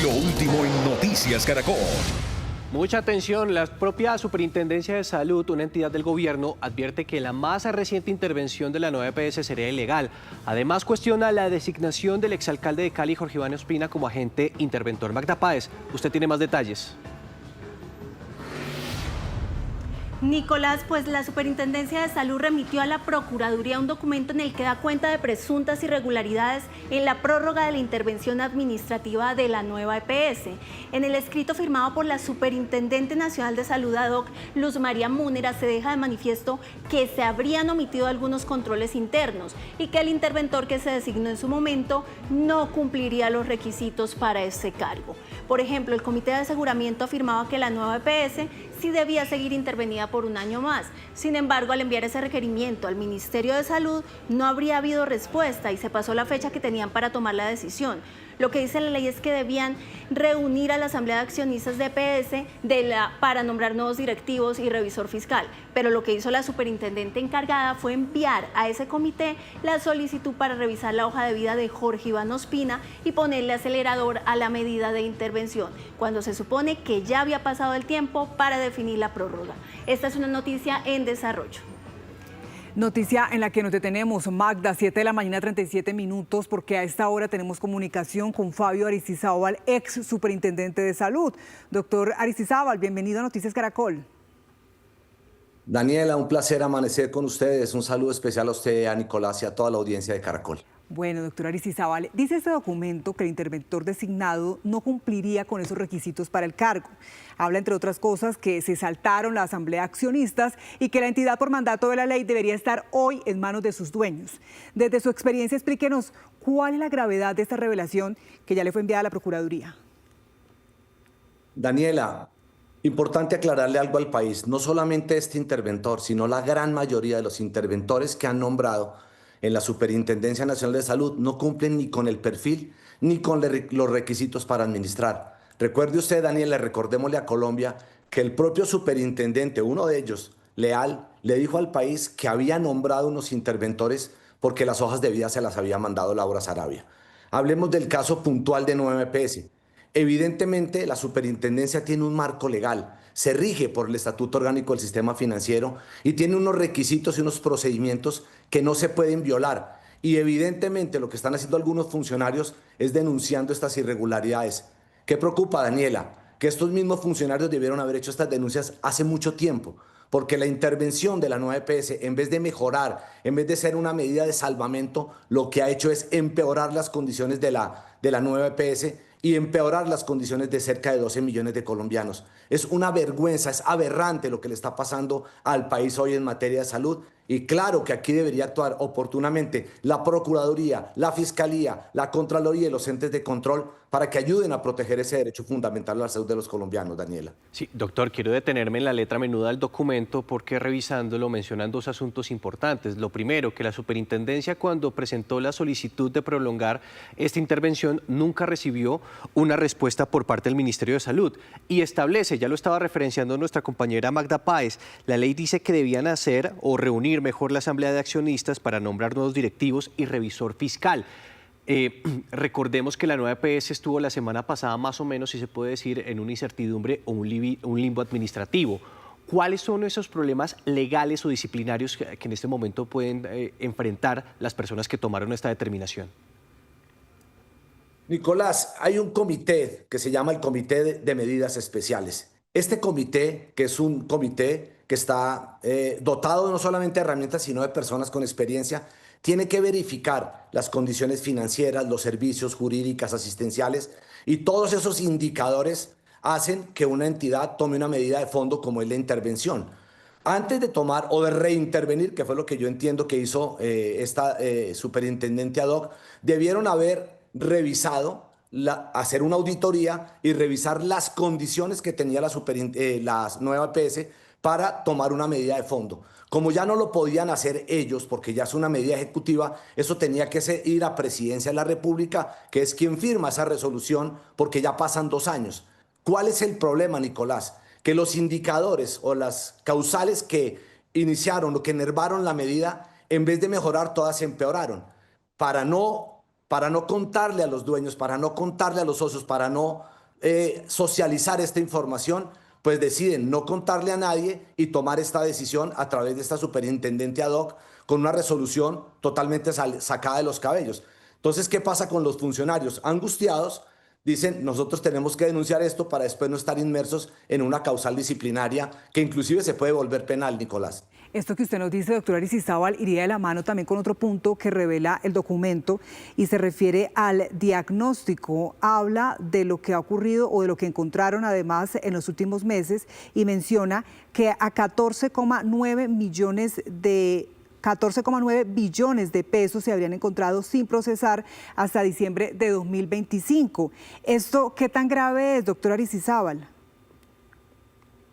Lo último en Noticias Caracol. Mucha atención, la propia Superintendencia de Salud, una entidad del gobierno, advierte que la más reciente intervención de la nueva EPS sería ilegal. Además, cuestiona la designación del exalcalde de Cali, Jorge Iván Ospina, como agente interventor. Magda Páez, usted tiene más detalles. Nicolás, pues la Superintendencia de Salud remitió a la Procuraduría un documento en el que da cuenta de presuntas irregularidades en la prórroga de la intervención administrativa de la nueva EPS. En el escrito firmado por la Superintendente Nacional de Salud ad hoc, Luz María Múnera, se deja de manifiesto que se habrían omitido algunos controles internos y que el interventor que se designó en su momento no cumpliría los requisitos para ese cargo. Por ejemplo, el Comité de Aseguramiento afirmaba que la nueva EPS sí debía seguir intervenida por un año más. Sin embargo, al enviar ese requerimiento al Ministerio de Salud, no habría habido respuesta y se pasó la fecha que tenían para tomar la decisión. Lo que dice la ley es que debían reunir a la Asamblea de Accionistas de EPS para nombrar nuevos directivos y revisor fiscal. Pero lo que hizo la superintendente encargada fue enviar a ese comité la solicitud para revisar la hoja de vida de Jorge Iván Ospina y ponerle acelerador a la medida de intervención, cuando se supone que ya había pasado el tiempo para definir la prórroga. Esta es una noticia en desarrollo. Noticia en la que nos detenemos, Magda, 7 de la mañana, 37 minutos, porque a esta hora tenemos comunicación con Fabio Aristizábal, ex superintendente de salud. Doctor Aristizábal, bienvenido a Noticias Caracol. Daniela, un placer amanecer con ustedes. Un saludo especial a usted, a Nicolás y a toda la audiencia de Caracol. Bueno, doctor Aristizábal, dice este documento que el interventor designado no cumpliría con esos requisitos para el cargo. Habla, entre otras cosas, que se saltaron la asamblea de accionistas y que la entidad por mandato de la ley debería estar hoy en manos de sus dueños. Desde su experiencia, explíquenos cuál es la gravedad de esta revelación que ya le fue enviada a la Procuraduría. Daniela, importante aclararle algo al país. No solamente este interventor, sino la gran mayoría de los interventores que han nombrado en la Superintendencia Nacional de Salud no cumplen ni con el perfil ni con los requisitos para administrar. Recuerde usted, Daniela, recordémosle a Colombia que el propio superintendente, uno de ellos, Leal, le dijo al país que había nombrado unos interventores porque las hojas de vida se las había mandado Laura Sarabia. Hablemos del caso puntual de 9 EPS. Evidentemente, la superintendencia tiene un marco legal, se rige por el Estatuto Orgánico del Sistema Financiero y tiene unos requisitos y unos procedimientos que no se pueden violar. Y evidentemente lo que están haciendo algunos funcionarios es denunciando estas irregularidades. ¿Qué preocupa, Daniela? Que estos mismos funcionarios debieron haber hecho estas denuncias hace mucho tiempo, porque la intervención de la nueva EPS, en vez de mejorar, en vez de ser una medida de salvamento, lo que ha hecho es empeorar las condiciones de la nueva EPS y empeorar las condiciones de cerca de 12 millones de colombianos. Es una vergüenza, es aberrante lo que le está pasando al país hoy en materia de salud. Y claro que aquí debería actuar oportunamente la Procuraduría, la Fiscalía, la Contraloría y los entes de control para que ayuden a proteger ese derecho fundamental a la salud de los colombianos, Daniela. Sí, doctor, quiero detenerme en la letra menuda del documento porque revisándolo mencionan dos asuntos importantes. Lo primero, que la superintendencia cuando presentó la solicitud de prolongar esta intervención nunca recibió una respuesta por parte del Ministerio de Salud y establece, ya lo estaba referenciando nuestra compañera Magda Páez, la ley dice que debían hacer o reunir mejor la asamblea de accionistas para nombrar nuevos directivos y revisor fiscal. Recordemos que la nueva EPS estuvo la semana pasada más o menos, si se puede decir, en una incertidumbre o un limbo administrativo. ¿Cuáles son esos problemas legales o disciplinarios que en este momento pueden enfrentar las personas que tomaron esta determinación? Nicolás, hay un comité que se llama el Comité de Medidas Especiales. Este comité, que es un comité que está dotado no solamente de herramientas, sino de personas con experiencia, tiene que verificar las condiciones financieras, los servicios jurídicos, asistenciales, y todos esos indicadores hacen que una entidad tome una medida de fondo como es la intervención. Antes de tomar o de reintervenir, que fue lo que yo entiendo que hizo esta superintendente ad hoc, debieron haber revisado, hacer una auditoría y revisar las condiciones que tenía la nueva EPS para tomar una medida de fondo. Como ya no lo podían hacer ellos, porque ya es una medida ejecutiva, eso tenía que ir a Presidencia de la República, que es quien firma esa resolución, porque ya pasan 2 años. ¿Cuál es el problema, Nicolás? Que los indicadores o las causales que iniciaron o que enervaron la medida, en vez de mejorar, todas se empeoraron. Para no contarle a los dueños, para no contarle a los socios, para no socializar esta información, pues deciden no contarle a nadie y tomar esta decisión a través de esta superintendente ad hoc con una resolución totalmente sacada de los cabellos. Entonces, ¿qué pasa con los funcionarios? Angustiados, dicen, nosotros tenemos que denunciar esto para después no estar inmersos en una causal disciplinaria que inclusive se puede volver penal, Nicolás. Esto que usted nos dice, doctor Aristizábal, iría de la mano también con otro punto que revela el documento y se refiere al diagnóstico. Habla de lo que ha ocurrido o de lo que encontraron además en los últimos meses y menciona que a 14,9 billones de pesos se habrían encontrado sin procesar hasta diciembre de 2025. ¿Esto qué tan grave es, doctor Aristizábal?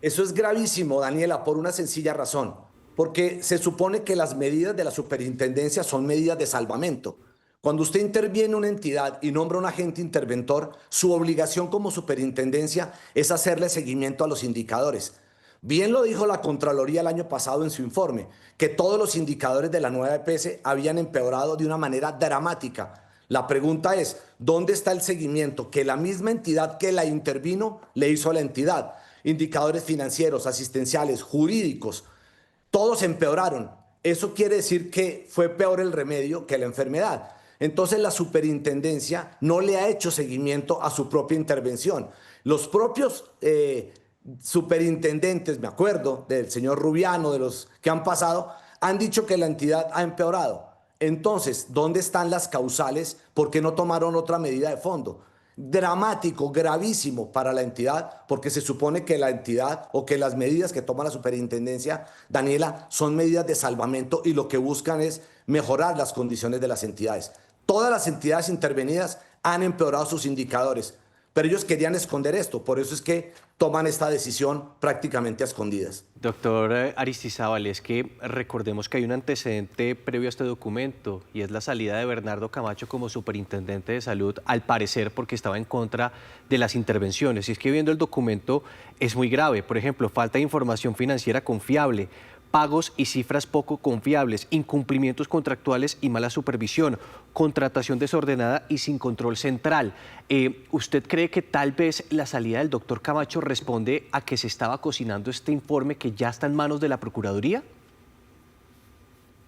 Eso es gravísimo, Daniela, por una sencilla razón. Porque se supone que las medidas de la superintendencia son medidas de salvamento. Cuando usted interviene en una entidad y nombra un agente interventor, su obligación como superintendencia es hacerle seguimiento a los indicadores. Bien lo dijo la Contraloría el año pasado en su informe, que todos los indicadores de la nueva EPS habían empeorado de una manera dramática. La pregunta es, ¿dónde está el seguimiento que la misma entidad que la intervino le hizo a la entidad? Indicadores financieros, asistenciales, jurídicos, todos empeoraron. Eso quiere decir que fue peor el remedio que la enfermedad. Entonces la superintendencia no le ha hecho seguimiento a su propia intervención. Los propios superintendentes, me acuerdo del señor Rubiano, de los que han pasado, han dicho que la entidad ha empeorado. Entonces, ¿dónde están las causales? ¿Por qué no tomaron otra medida de fondo? Dramático, gravísimo para la entidad, porque se supone que la entidad o que las medidas que toma la superintendencia, Daniela, son medidas de salvamento y lo que buscan es mejorar las condiciones de las entidades. Todas las entidades intervenidas han empeorado sus indicadores, pero ellos querían esconder esto, por eso es que toman esta decisión prácticamente a escondidas. Doctor Aristizábal, es que recordemos que hay un antecedente previo a este documento y es la salida de Bernardo Camacho como superintendente de salud, al parecer porque estaba en contra de las intervenciones. Y es que viendo el documento es muy grave. Por ejemplo, falta de información financiera confiable, pagos y cifras poco confiables, incumplimientos contractuales y mala supervisión, contratación desordenada y sin control central. ¿Usted cree que tal vez la salida del doctor Camacho responde a que se estaba cocinando este informe que ya está en manos de la Procuraduría?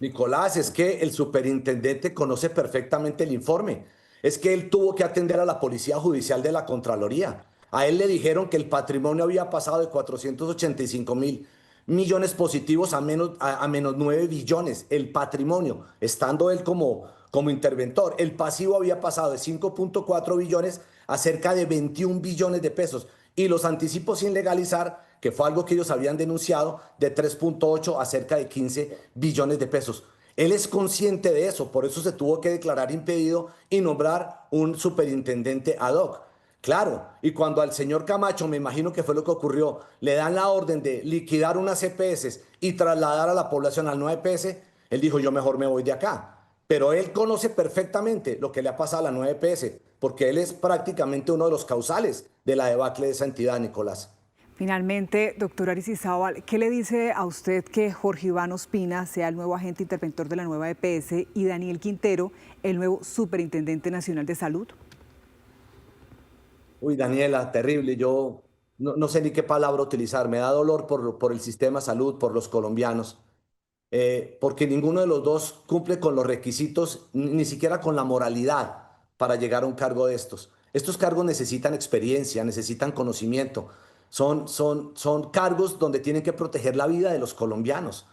Nicolás, es que el superintendente conoce perfectamente el informe. Es que él tuvo que atender a la Policía Judicial de la Contraloría. A él le dijeron que el patrimonio había pasado de 485.000 millones positivos a menos 9 billones, el patrimonio, estando él como interventor. El pasivo había pasado de 5.4 billones a cerca de 21 billones de pesos. Y los anticipos sin legalizar, que fue algo que ellos habían denunciado, de 3.8 a cerca de 15 billones de pesos. Él es consciente de eso, por eso se tuvo que declarar impedido y nombrar un superintendente ad hoc. Claro, y cuando al señor Camacho, me imagino que fue lo que ocurrió, le dan la orden de liquidar unas EPS y trasladar a la población al nueva EPS, él dijo, yo mejor me voy de acá. Pero él conoce perfectamente lo que le ha pasado a la nueva EPS, porque él es prácticamente uno de los causales de la debacle de esa entidad, Nicolás. Finalmente, doctor Aristizábal, ¿qué le dice a usted que Jorge Iván Ospina sea el nuevo agente interventor de la nueva EPS y Daniel Quintero el nuevo superintendente nacional de salud? Uy, Daniela, terrible. Yo no sé ni qué palabra utilizar. Me da dolor por el sistema de salud, por los colombianos, porque ninguno de los dos cumple con los requisitos, ni siquiera con la moralidad para llegar a un cargo de estos. Estos cargos necesitan experiencia, necesitan conocimiento. Son cargos donde tienen que proteger la vida de los colombianos.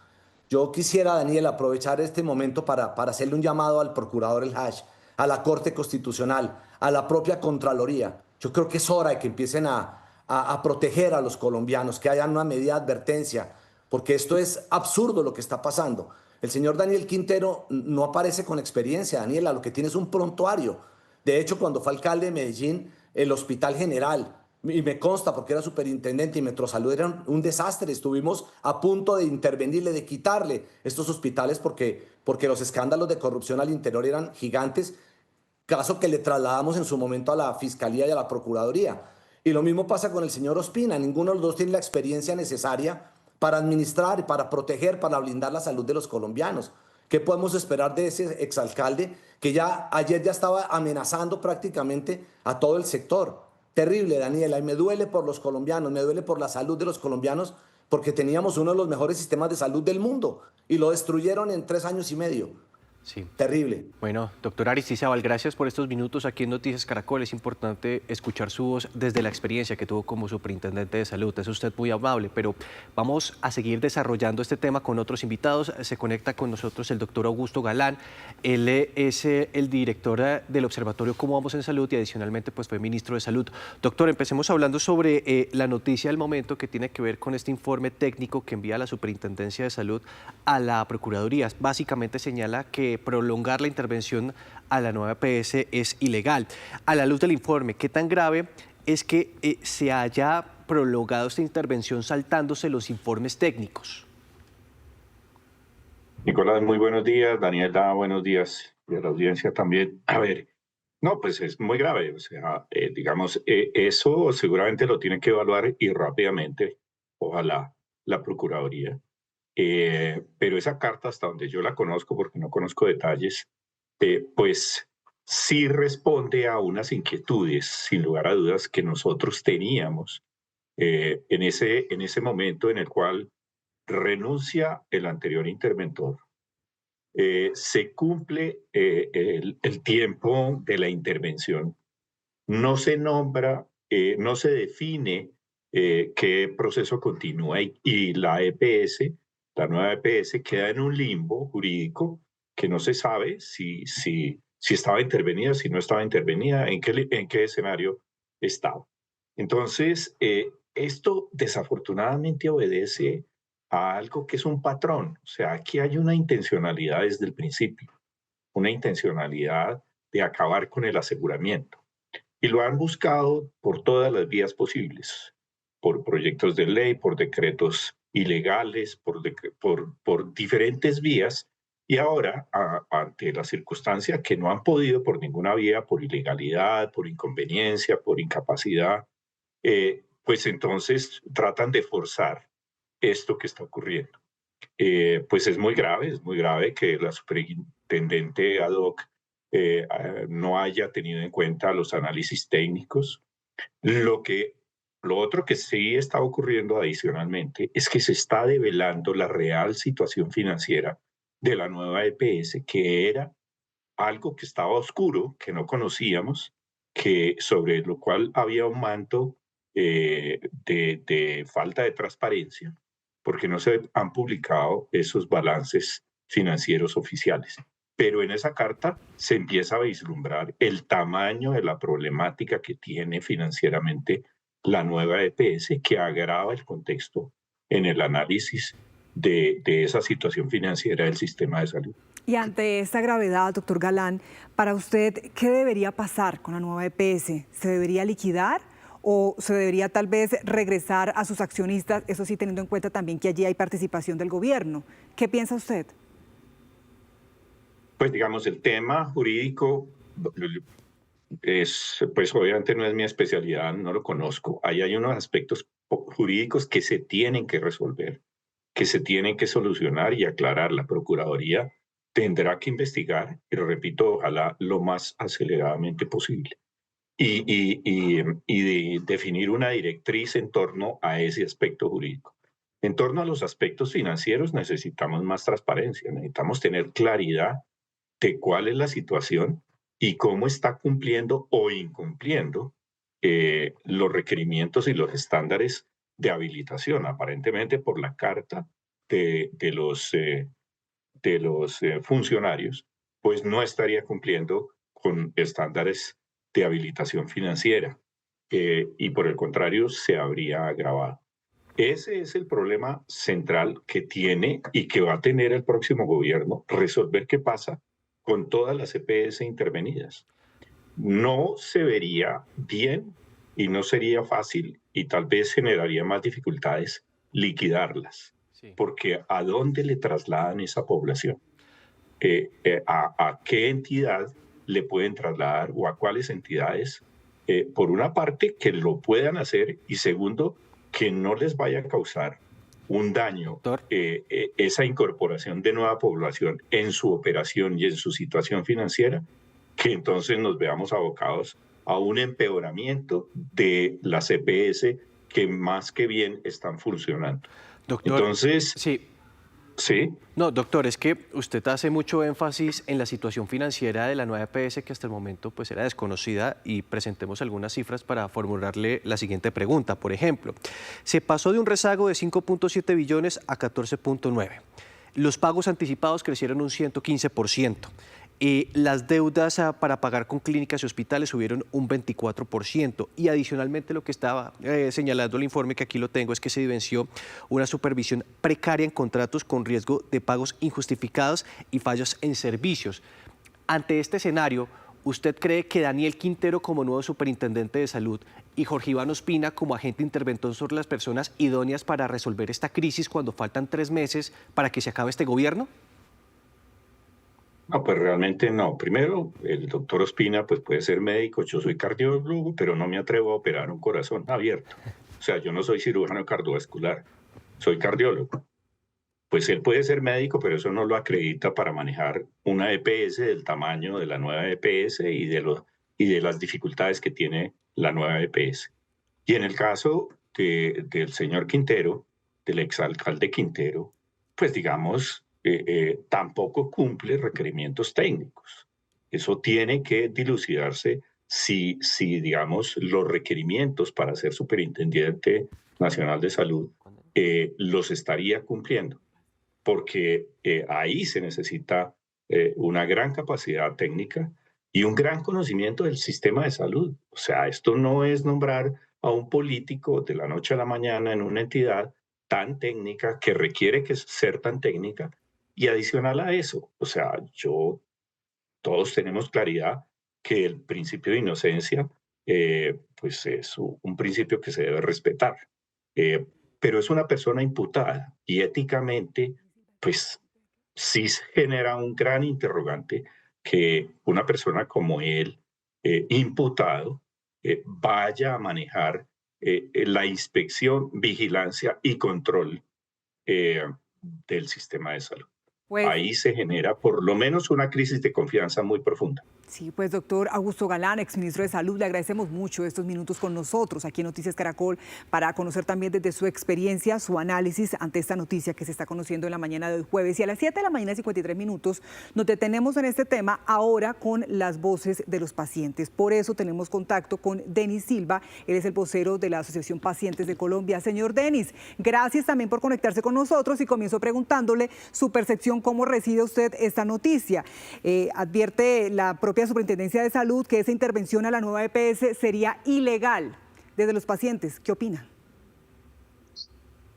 Yo quisiera, Daniela, aprovechar este momento para hacerle un llamado al procurador El Haj, a la Corte Constitucional, a la propia Contraloría. Yo creo que es hora de que empiecen a proteger a los colombianos, que haya una medida de advertencia, porque esto es absurdo lo que está pasando. El señor Daniel Quintero no aparece con experiencia, Daniela, lo que tiene es un prontuario. De hecho, cuando fue alcalde de Medellín, el Hospital General, y me consta porque era superintendente y Metrosalud, era un desastre. Estuvimos a punto de intervenirle, de quitarle estos hospitales porque los escándalos de corrupción al interior eran gigantes, caso que le trasladamos en su momento a la Fiscalía y a la Procuraduría. Y lo mismo pasa con el señor Ospina. Ninguno de los dos tiene la experiencia necesaria para administrar, para proteger, para blindar la salud de los colombianos. ¿Qué podemos esperar de ese exalcalde que ayer ya estaba amenazando prácticamente a todo el sector? Terrible, Daniela, y me duele por los colombianos, me duele por la salud de los colombianos, porque teníamos uno de los mejores sistemas de salud del mundo y lo destruyeron en 3 años y medio. Sí. Terrible. Bueno, doctor Aristizábal, gracias por estos minutos aquí en Noticias Caracol. Es importante escuchar su voz desde la experiencia que tuvo como superintendente de salud. Es usted muy amable, pero vamos a seguir desarrollando este tema con otros invitados. Se conecta con nosotros el doctor Augusto Galán. Él es el director del Observatorio Cómo Vamos en Salud y adicionalmente pues fue ministro de Salud. Doctor, empecemos hablando sobre la noticia del momento que tiene que ver con este informe técnico que envía la Superintendencia de Salud a la Procuraduría. Básicamente señala que prolongar la intervención a la nueva EPS es ilegal. A la luz del informe, ¿qué tan grave es que se haya prolongado esta intervención saltándose los informes técnicos? Nicolás, muy buenos días. Daniela, buenos días. Y a la audiencia también. A ver, no, pues es muy grave. O sea, digamos, eso seguramente lo tiene que evaluar y rápidamente, ojalá, la Procuraduría. Pero esa carta, hasta donde yo la conozco, porque no conozco detalles, pues sí responde a unas inquietudes, sin lugar a dudas, que nosotros teníamos en ese momento en el cual renuncia el anterior interventor. Se cumple el tiempo de la intervención, no se nombra, no se define qué proceso continúa y la EPS, la nueva EPS, queda en un limbo jurídico que no se sabe si estaba intervenida, si no estaba intervenida, en qué escenario estaba. Entonces, esto desafortunadamente obedece a algo que es un patrón. O sea, aquí hay una intencionalidad desde el principio, una intencionalidad de acabar con el aseguramiento. Y lo han buscado por todas las vías posibles, por proyectos de ley, por decretos ilegales, por diferentes vías. Y ahora, ante la circunstancia que no han podido por ninguna vía, por ilegalidad, por inconveniencia, por incapacidad, pues entonces tratan de forzar esto que está ocurriendo. Pues es muy grave que la superintendente ad hoc no haya tenido en cuenta los análisis técnicos. Lo otro que sí está ocurriendo adicionalmente es que se está develando la real situación financiera de la nueva EPS, que era algo que estaba oscuro, que no conocíamos, sobre lo cual había un manto de falta de transparencia, porque no se han publicado esos balances financieros oficiales. Pero en esa carta se empieza a vislumbrar el tamaño de la problemática que tiene financieramente la nueva EPS, que agrava el contexto en el análisis de esa situación financiera del sistema de salud. Y ante esta gravedad, doctor Galán, para usted, ¿qué debería pasar con la nueva EPS? ¿Se debería liquidar o se debería tal vez regresar a sus accionistas? Eso sí, teniendo en cuenta también que allí hay participación del gobierno. ¿Qué piensa usted? Pues digamos, el tema jurídico pues obviamente no es mi especialidad, no lo conozco. Ahí hay unos aspectos jurídicos que se tienen que resolver, que se tienen que solucionar y aclarar. La Procuraduría tendrá que investigar, y lo repito, ojalá lo más aceleradamente posible, y definir una directriz en torno a ese aspecto jurídico. En torno a los aspectos financieros necesitamos más transparencia, necesitamos tener claridad de cuál es la situación y cómo está cumpliendo o incumpliendo los requerimientos y los estándares de habilitación. Aparentemente, por la carta de los funcionarios, pues no estaría cumpliendo con estándares de habilitación financiera y por el contrario se habría agravado. Ese es el problema central que tiene y que va a tener el próximo gobierno, resolver qué pasa con todas las EPS intervenidas. No se vería bien y no sería fácil y tal vez generaría más dificultades liquidarlas, sí. Porque ¿a dónde le trasladan esa población? ¿A qué entidad le pueden trasladar o a cuáles entidades? Por una parte, que lo puedan hacer y segundo, que no les vaya a causar un daño esa incorporación de nueva población en su operación y en su situación financiera, que entonces nos veamos abocados a un empeoramiento de las EPS que más que bien están funcionando. Doctor, Entonces, sí. sí. No, doctor, es que usted hace mucho énfasis en la situación financiera de la nueva EPS que hasta el momento pues era desconocida y presentemos algunas cifras para formularle la siguiente pregunta. Por ejemplo, se pasó de un rezago de 5.7 billones a 14.9. Los pagos anticipados crecieron un 115%. Las deudas para pagar con clínicas y hospitales subieron un 24% y adicionalmente lo que estaba señalando el informe, que aquí lo tengo, es que se evidenció una supervisión precaria en contratos con riesgo de pagos injustificados y fallos en servicios. Ante este escenario, ¿usted cree que Daniel Quintero como nuevo superintendente de salud y Jorge Iván Ospina como agente interventor sobre las personas idóneas para resolver esta crisis cuando faltan 3 meses para que se acabe este gobierno? No, pues realmente no. Primero, el doctor Ospina pues puede ser médico, yo soy cardiólogo, pero no me atrevo a operar un corazón abierto. O sea, yo no soy cirujano cardiovascular, soy cardiólogo. Pues él puede ser médico, pero eso no lo acredita para manejar una EPS del tamaño de la nueva EPS y de las dificultades que tiene la nueva EPS. Y en el caso del señor Quintero, del exalcalde Quintero, pues digamos, tampoco cumple requerimientos técnicos. Eso tiene que dilucidarse si digamos, los requerimientos para ser superintendente nacional de salud los estaría cumpliendo, porque ahí se necesita una gran capacidad técnica y un gran conocimiento del sistema de salud. O sea, esto no es nombrar a un político de la noche a la mañana en una entidad tan técnica, que requiere ser tan técnica, y adicional a eso, o sea, todos tenemos claridad que el principio de inocencia pues es un principio que se debe respetar. Pero es una persona imputada y éticamente, pues sí se genera un gran interrogante que una persona como él, imputado, vaya a manejar la inspección, vigilancia y control eh, del sistema de salud. Pues Ahí se genera por lo menos una crisis de confianza muy profunda. sí, pues doctor Augusto Galán, exministro de Salud, le agradecemos mucho estos minutos con nosotros aquí en Noticias Caracol para conocer también desde su experiencia, su análisis ante esta noticia que se está conociendo en la mañana de hoy jueves. Y a las 7 de la mañana, 53 minutos, nos detenemos en este tema ahora con las voces de los pacientes. Por eso tenemos contacto con Denis Silva, él es el vocero de la Asociación Pacientes de Colombia. Señor Denis, gracias también por conectarse con nosotros y comienzo preguntándole su percepción, cómo recibe usted esta noticia. Advierte la propia Superintendencia de Salud que esa intervención a la nueva EPS sería ilegal. Desde los pacientes, ¿qué opinan?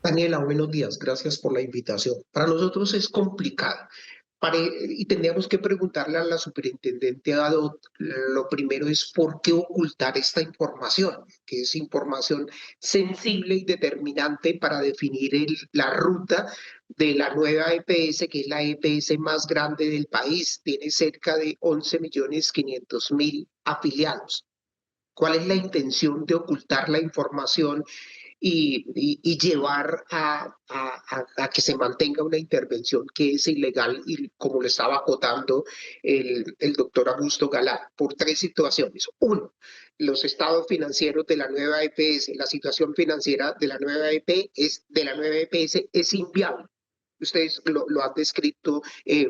Daniela, buenos días. Gracias por la invitación. Para nosotros es complicado y tendríamos que preguntarle a la superintendente Adot, lo primero es por qué ocultar esta información, que es información sensible y determinante para definir la ruta de la nueva EPS, que es la EPS más grande del país. Tiene cerca de 11.500.000 afiliados. ¿Cuál es la intención de ocultar la información y llevar a que se mantenga una intervención que es ilegal, y como le estaba acotando el doctor Augusto Galán, por 3 situaciones? Uno, los estados financieros de la nueva EPS, la situación financiera de la nueva EPS es inviable. Ustedes lo han descrito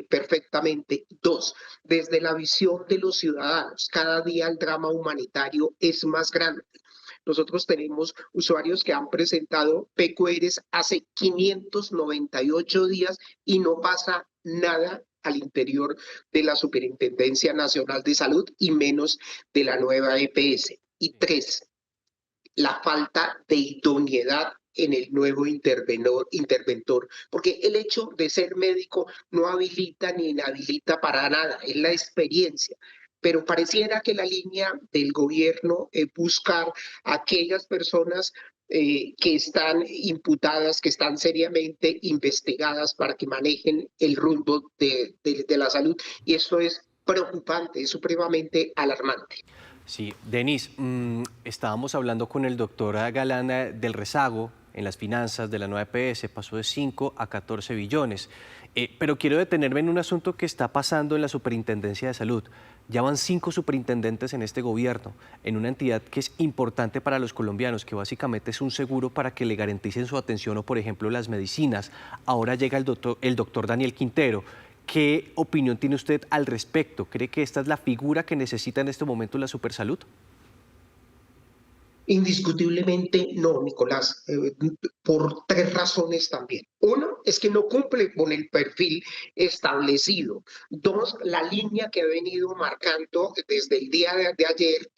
perfectamente. 2, desde la visión de los ciudadanos, cada día el drama humanitario es más grande. Nosotros tenemos usuarios que han presentado PQRs hace 598 días y no pasa nada al interior de la Superintendencia Nacional de Salud y menos de la nueva EPS. Y 3, la falta de idoneidad en el nuevo interventor, porque el hecho de ser médico no habilita ni inhabilita para nada, es la experiencia. Pero pareciera que la línea del gobierno es buscar a aquellas personas que están imputadas, que están seriamente investigadas para que manejen el rumbo de la salud. Y esto es preocupante, es supremamente alarmante. Sí, Denis, estábamos hablando con el doctor Galán del rezago en las finanzas de la nueva EPS, pasó de 5 a 14 billones. Pero quiero detenerme en un asunto que está pasando en la Superintendencia de Salud. Ya van 5 superintendentes en este gobierno, en una entidad que es importante para los colombianos, que básicamente es un seguro para que le garanticen su atención o, por ejemplo, las medicinas. Ahora llega el doctor Daniel Quintero. ¿Qué opinión tiene usted al respecto? ¿Cree que esta es la figura que necesita en este momento la Supersalud? Indiscutiblemente no, Nicolás, por 3 razones también. Uno, es que no cumple con el perfil establecido. 2, la línea que ha venido marcando desde el día de ayer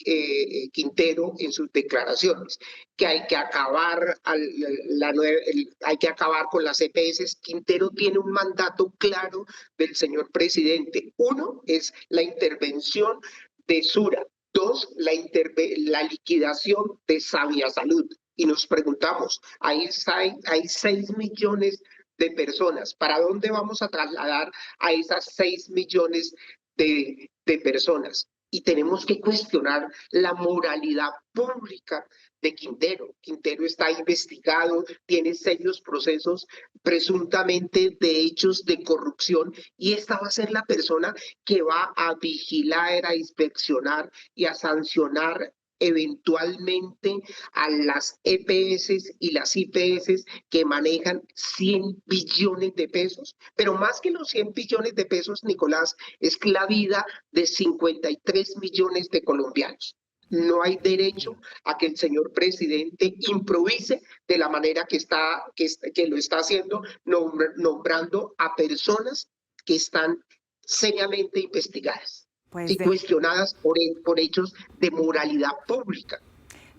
Quintero en sus declaraciones, que hay que acabar, hay que acabar con las EPS. Quintero tiene un mandato claro del señor presidente. Uno es la intervención de Sura. 2, la liquidación de Sabia Salud. Y nos preguntamos, hay 6 millones de personas. ¿Para dónde vamos a trasladar a esas 6 millones de personas? Y tenemos que cuestionar la moralidad pública de Quintero. Quintero está investigado, tiene serios procesos presuntamente de hechos de corrupción, y esta va a ser la persona que va a vigilar, a inspeccionar y a sancionar eventualmente a las EPS y las IPS que manejan 100 billones de pesos, pero más que los 100 billones de pesos, Nicolás, es la vida de 53 millones de colombianos. No hay derecho a que el señor presidente improvise de la manera que lo está haciendo, nombrando a personas que están seriamente investigadas y cuestionadas por hechos de moralidad pública.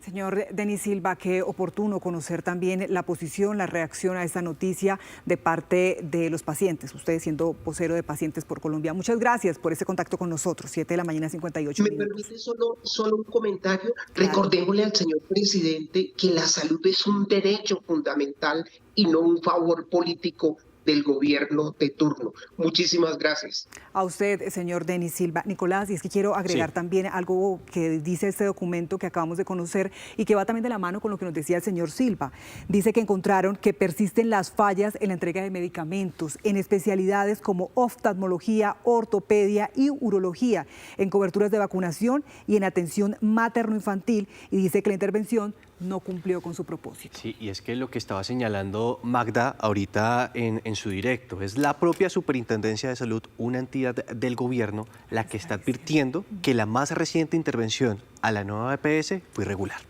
Señor Denis Silva, qué oportuno conocer también la posición, la reacción a esta noticia de parte de los pacientes, usted siendo vocero de Pacientes por Colombia. Muchas gracias por este contacto con nosotros, 7 de la mañana, 58 minutos. ¿Me permite solo un comentario? Claro. Recordémosle al señor presidente que la salud es un derecho fundamental y no un favor político del gobierno de turno. Muchísimas gracias. A usted, señor Denis Silva. Nicolás, y es que quiero agregar también algo que dice este documento que acabamos de conocer y que va también de la mano con lo que nos decía el señor Silva. Dice que encontraron que persisten las fallas en la entrega de medicamentos en especialidades como oftalmología, ortopedia y urología, en coberturas de vacunación y en atención materno-infantil, y dice que la intervención no cumplió con su propósito. Sí, y es que lo que estaba señalando Magda ahorita en su directo, es la propia Superintendencia de Salud, una entidad del gobierno, la que está advirtiendo que la más reciente intervención a la nueva EPS fue irregular.